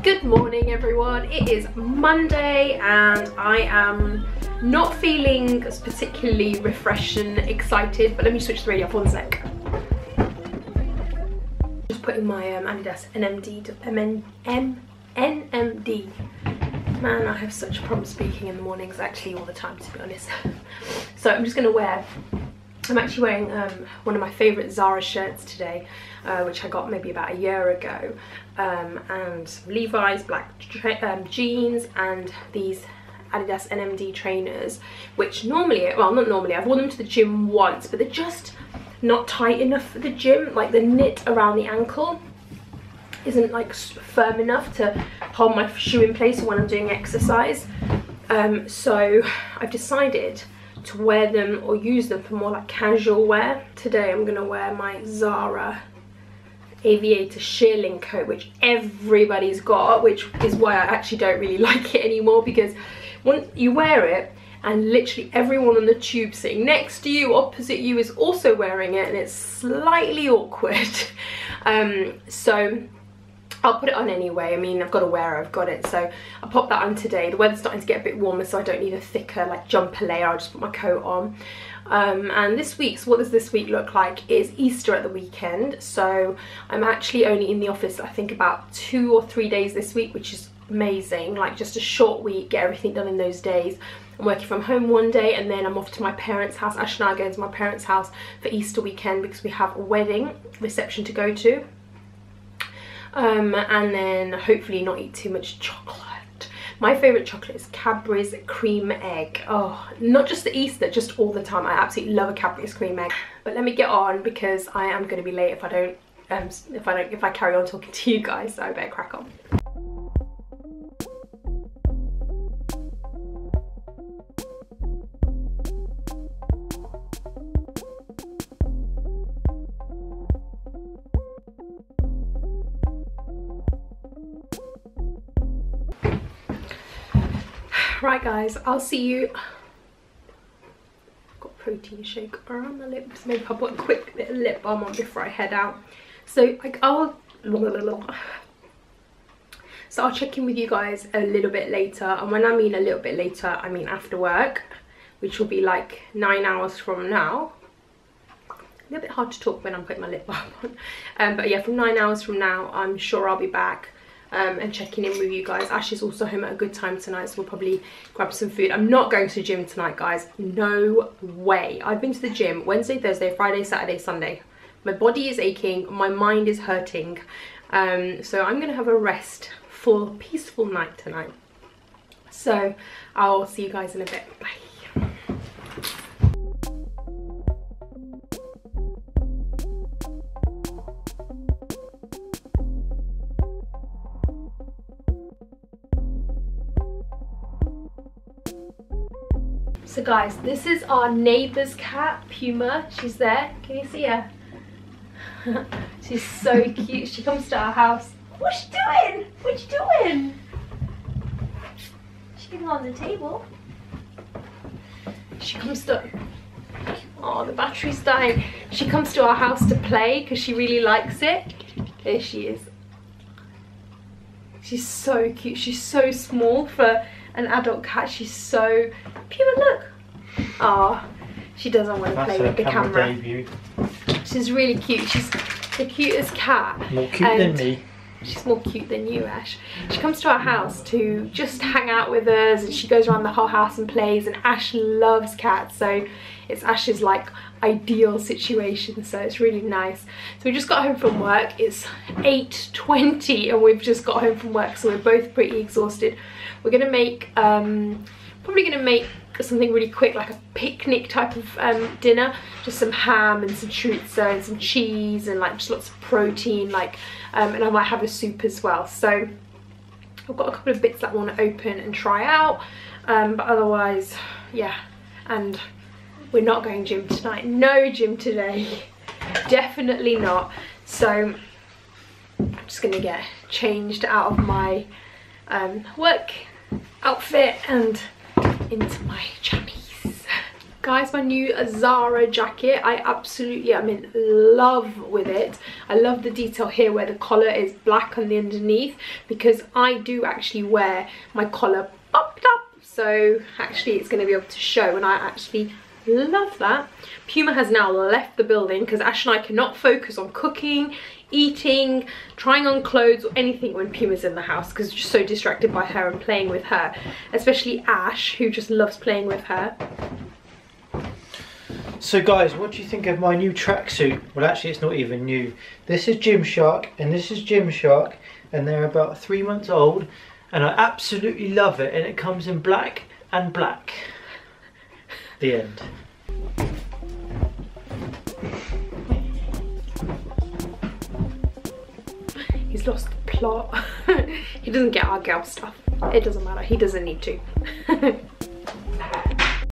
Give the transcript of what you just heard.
Good morning everyone, it is Monday and I am not feeling particularly refreshed and excited, but let me switch the radio off 1 sec. Just putting my Adidas NMD. Man, I have such a problem speaking in the mornings, actually all the time to be honest. So I'm just going to wear, I'm actually wearing one of my favourite Zara shirts today, which I got maybe about a year ago, and some Levi's black jeans and these Adidas NMD trainers, which normally, well not normally, I've worn them to the gym once, but they're just not tight enough for the gym. Like the knit around the ankle isn't like firm enough to hold my shoe in place when I'm doing exercise. So I've decided to wear them or use them for more like casual wear. Today I'm gonna wear my Zara aviator shearling coat, which everybody's got, which is why I actually don't really like it anymore, because once you wear it and literally everyone on the tube sitting next to you, opposite you, is also wearing it, and it's slightly awkward. So I'll put it on anyway. I mean, I've got to wear it, I've got it, so I'll pop that on today. The weather's starting to get a bit warmer, so I don't need a thicker like jumper layer. I'll just put my coat on. And this week's, what does this week look like, is Easter at the weekend. So I'm actually only in the office, I think about 2 or 3 days this week, which is amazing. Like just a short week, get everything done in those days. I'm working from home one day, and then I'm off to my parents' house. Ash and I are going to my parents' house for Easter weekend because we have a wedding reception to go to. And then hopefully not eat too much chocolate. My favourite chocolate is Cadbury's cream egg. Oh, not just the Easter, just all the time. I absolutely love a Cadbury's cream egg. But let me get on because I am going to be late if I carry on talking to you guys. So I better crack on. Right guys, I'll see you. Got protein shake around my lips. Maybe I'll put a quick bit of lip balm on before I head out. So I'll check in with you guys a little bit later. And when I mean a little bit later, I mean after work, which will be like 9 hours from now. A little bit hard to talk when I'm putting my lip balm on. But yeah, from 9 hours from now, I'm sure I'll be back. And checking in with you guys. Ash is also home at a good time tonight, so we'll probably grab some food. I'm not going to the gym tonight, guys. No way. I've been to the gym Wednesday, Thursday, Friday, Saturday, Sunday. My body is aching, my mind is hurting. So I'm gonna have a restful, peaceful night tonight. So I'll see you guys in a bit. Bye. So guys, this is our neighbour's cat, Puma. She's there. Can you see her? She's so cute. She comes to our house. What's she doing? What you doing? She can go on the table. She comes to... Oh, the battery's dying. She comes to our house to play because she really likes it. There she is. She's so cute. She's so small for an adult cat. She's so... Puma, look. Oh, she doesn't want to play with the camera. Debut. She's really cute. She's the cutest cat. More cute than me. She's more cute than you, Ash. She comes to our house to just hang out with us, and she goes around the whole house and plays, and Ash loves cats, so it's Ash's like ideal situation, so it's really nice. So we just got home from work. It's 8:20 and we've just got home from work, so we're both pretty exhausted. We're gonna make probably gonna make something really quick, like a picnic type of dinner. Just some ham and some chorizo and some cheese and like just lots of protein, like and I might have a soup as well. So I've got a couple of bits that I want to open and try out, but otherwise, yeah. And we're not going gym tonight. No gym today. Definitely not. So I'm just gonna get changed out of my work outfit and into my jammies. Guys, my new Zara jacket, I absolutely am in love with it. I love the detail here where the collar is black on the underneath, because I do actually wear my collar popped up, so actually it's going to be able to show, and I actually love that. Puma has now left the building because Ash and I cannot focus on cooking, eating, trying on clothes or anything when Puma's in the house, because we're just so distracted by her and playing with her, especially Ash, who just loves playing with her. So guys, what do you think of my new tracksuit? Well, actually it's not even new. This is Gymshark and this is Gymshark, and they're about 3 months old, and I absolutely love it, and it comes in black and black. The end. He's lost the plot. He doesn't get our girl stuff. It doesn't matter, he doesn't need to.